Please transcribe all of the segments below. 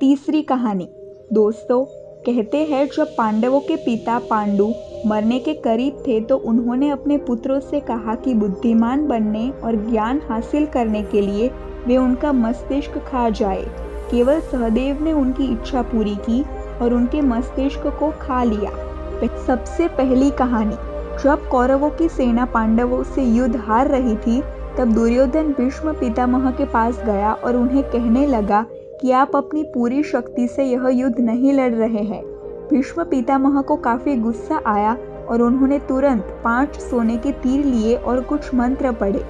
तीसरी कहानी। दोस्तों, कहते हैं जब पांडवों के पिता पांडु मरने के करीब थे तो उन्होंने अपने पुत्रों से कहा कि बुद्धिमान बनने और ज्ञान हासिल करने के लिए वे उनका मस्तिष्क खा जाए। केवल सहदेव ने उनकी इच्छा पूरी की और उनके मस्तिष्क को खा लिया। सबसे पहली कहानी। जब कौरवों की सेना पांडवों से युद्ध हार रही थी तब दुर्योधन भीष्म पितामह के पास गया और उन्हें कहने लगा कि आप अपनी पूरी शक्ति से यह युद्ध नहीं लड़ रहे हैं। भीष्म पितामह को काफी गुस्सा आया और उन्होंने तुरंत 5 सोने के तीर लिए और कुछ मंत्र पढ़े।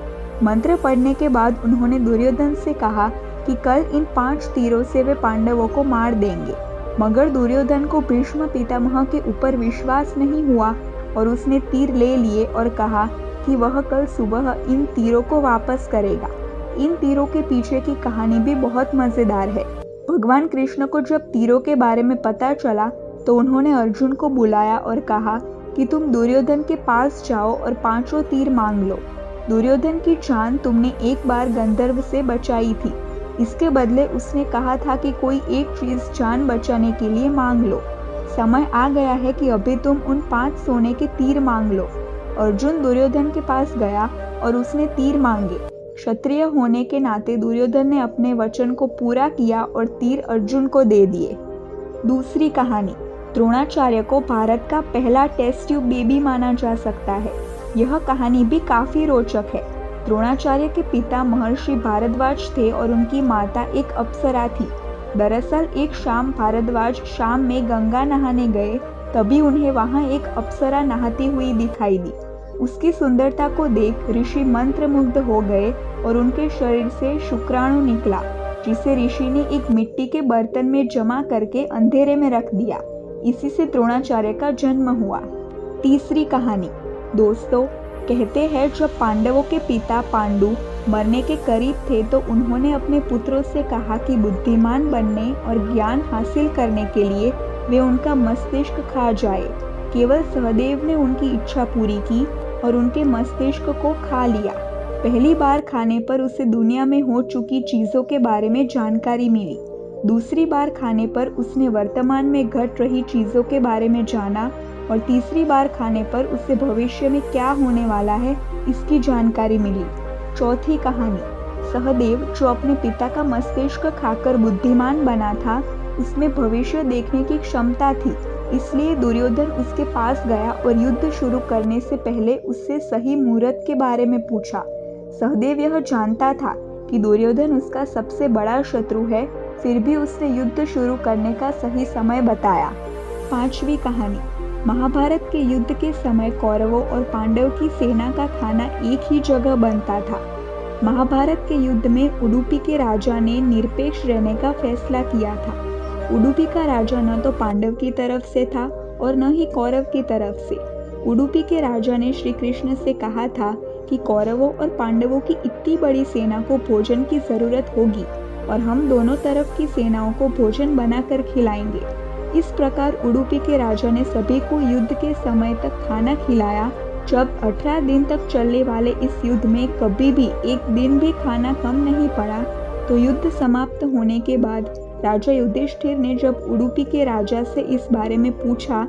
मंत्र पढ़ने के बाद उन्होंने दुर्योधन से कहा कि कल इन 5 तीरों से वे पांडवों को मार देंगे। मगर दुर्योधन को भीष्म पितामह के ऊपर विश्वास नहीं हुआ और उसने तीर ले लिए और कहा कि वह कल सुबह इन तीरों को वापस करेगा। इन तीरों के पीछे की कहानी भी बहुत मजेदार है। भगवान कृष्ण को जब तीरों के बारे में पता चला तो उन्होंने अर्जुन को बुलाया और कहा कि तुम दुर्योधन के पास जाओ और 5 तीर मांग लो। दुर्योधन की जान तुमने एक बार गंधर्व से बचाई थी, इसके बदले उसने कहा था कि कोई एक चीज जान बचाने के लिए मांग लो। समय आ गया है कि अभी तुम उन 5 सोने के तीर मांग लो। अर्जुन दुर्योधन के पास गया और उसने तीर मांगे। क्षत्रिय होने के नाते दुर्योधन ने अपने वचन को पूरा किया और तीर अर्जुन को दे दिए। दूसरी कहानी। द्रोणाचार्य को भारत का पहला टेस्ट ट्यूब बेबी माना जा सकता है। यह कहानी भी काफी रोचक है। द्रोणाचार्य के पिता महर्षि भारद्वाज थे और उनकी माता एक अप्सरा थी। दरअसल एक शाम भारद्वाज शाम में गंगा नहाने गए, तभी उन्हें वहां एक अप्सरा नहाती हुई दिखाई दी। उसकी सुंदरता को देख ऋषि मंत्रमुग्ध हो गए और उनके शरीर से शुक्राणु निकला, जिसे ऋषि ने एक मिट्टी के बर्तन में जमा करके अंधेरे में रख दिया। इसी से द्रोणाचार्य का जन्म हुआ। तीसरी कहानी। दोस्तों, कहते हैं जब पांडवों के पिता पांडु मरने के करीब थे तो उन्होंने अपने पुत्रों से कहा कि बुद्धिमान बनने और ज्ञान हासिल करने के लिए वे उनका मस्तिष्क खा जाए। केवल सहदेव ने उनकी इच्छा पूरी की और उनके मस्तिष्क को खा लिया। पहली बार खाने पर उसे दुनिया में हो चुकी चीजों के बारे में जानकारी मिली। दूसरी बार खाने पर उसने वर्तमान में घट रही चीजों के बारे में जाना और तीसरी बार खाने पर उसे भविष्य में क्या होने वाला है इसकी जानकारी मिली। चौथी कहानी। सहदेव, जो अपने पिता का मस्तिष्क खाकर बुद्धिमान बना था, उसमें भविष्य देखने की क्षमता थी। इसलिए दुर्योधन उसके पास गया और युद्ध शुरू करने से पहले उससे सही मुहूर्त के बारे में पूछा। सहदेव यह जानता था कि दुर्योधन उसका सबसे बड़ा शत्रु है, फिर भी उसने युद्ध शुरू करने का सही समय बताया। पांचवी कहानी। महाभारत के युद्ध के समय कौरवों और पांडव की सेना का खाना एक ही जगह बनता था। महाभारत के युद्ध में उडुपी के राजा ने निरपेक्ष रहने का फैसला किया था। उडुपी का राजा न तो पांडव की तरफ से था और न ही कौरव की तरफ से। उडुपी के राजा ने श्री कृष्ण से कहा था कि कौरवों और पांडवों की इतनी बड़ी सेना को भोजन की जरूरत होगी और हम दोनों तरफ की सेनाओं को भोजन बनाकर खिलाएंगे। इस प्रकार उडुपी के राजा ने सभी को युद्ध के समय तक खाना खिलाया। जब 18 दिन तक चलने वाले इस युद्ध में कभी भी एक दिन भी खाना कम नहीं पड़ा, तो युद्ध समाप्त होने के बाद राजा युधिष्ठिर ने जब उडुपी के राजा से इस बारे में पूछा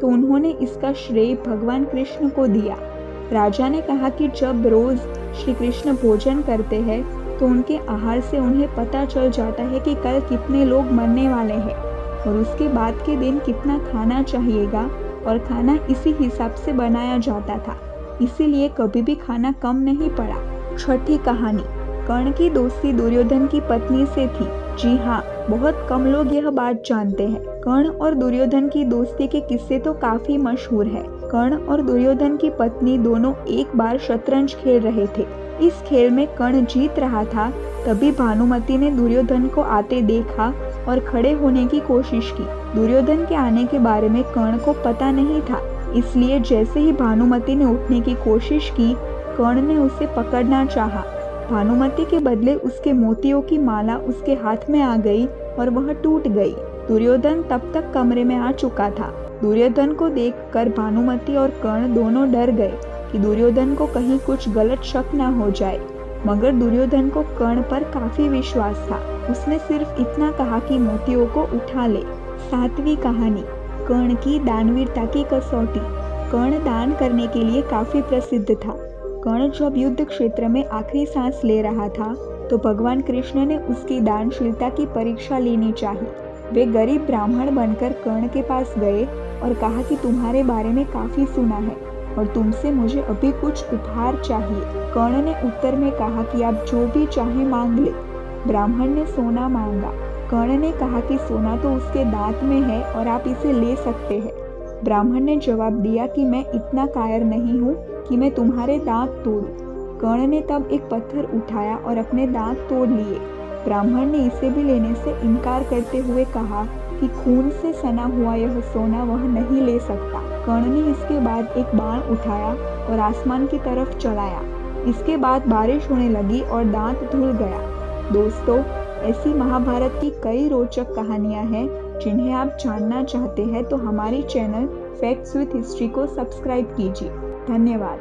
तो उन्होंने इसका श्रेय भगवान कृष्ण को दिया। राजा ने कहा कि जब रोज श्री कृष्ण भोजन करते हैं तो उनके आहार से उन्हें पता चल जाता है कि कल कितने लोग मरने वाले हैं और उसके बाद के दिन कितना खाना चाहिएगा, और खाना इसी हिसाब से बनाया जाता था। इसीलिए कभी भी खाना कम नहीं पड़ा। छठी कहानी। कर्ण की दोस्ती दुर्योधन की पत्नी से थी। जी हाँ, बहुत कम लोग यह बात जानते हैं। कर्ण और दुर्योधन की दोस्ती के किस्से तो काफी मशहूर है। कर्ण और दुर्योधन की पत्नी दोनों एक बार शतरंज खेल रहे थे। इस खेल में कर्ण जीत रहा था, तभी भानुमति ने दुर्योधन को आते देखा और खड़े होने की कोशिश की। दुर्योधन के आने के बारे में कर्ण को पता नहीं था, इसलिए जैसे ही भानुमति ने उठने की कोशिश की, कर्ण ने उसे पकड़ना चाहा। भानुमति के बदले उसके मोतियों की माला उसके हाथ में आ गई और वह टूट गई। दुर्योधन तब तक कमरे में आ चुका था। दुर्योधन को देखकर भानुमति और कर्ण दोनों डर गए कि दुर्योधन को कहीं कुछ गलत शक न हो जाए। मगर दुर्योधन को कर्ण पर काफी विश्वास था। उसने सिर्फ इतना कहा कि मोतियों को उठा ले। 7वीं कहानी, कर्ण की दानवीरता की कसौटी। कर्ण दान करने के लिए काफी प्रसिद्ध था। कर्ण जब युद्ध क्षेत्र में आखिरी सांस ले रहा था तो भगवान कृष्ण ने उसकी दानशीलता की परीक्षा लेनी चाहिए। वे गरीब ब्राह्मण बनकर कर्ण के पास गए और कहा कि तुम्हारे बारे में काफी सुना है और तुमसे मुझे अभी कुछ उपहार चाहिए। कर्ण ने उत्तर में कहा कि आप जो भी चाहे मांग ले। ब्राह्मण ने सोना मांगा। कर्ण ने कहा कि सोना तो उसके दांत में है और आप इसे ले सकते हैं। ब्राह्मण ने जवाब दिया कि मैं इतना कायर नहीं हूँ कि मैं तुम्हारे दांत तोड़ूं। कर्ण ने तब एक पत्थर उठाया और अपने दांत तोड़ लिए। ब्राह्मण ने इसे भी लेने से इनकार करते हुए कहा कि खून से सना हुआ यह सोना वह नहीं ले सकता। कर्ण ने इसके बाद एक बाण उठाया और आसमान की तरफ चलाया। इसके बाद बारिश होने लगी और दांत धुल गया। दोस्तों, ऐसी महाभारत की कई रोचक कहानियां हैं जिन्हें आप जानना चाहते हैं तो हमारी चैनल फैक्ट्स विद हिस्ट्री को सब्सक्राइब कीजिए। धन्यवाद।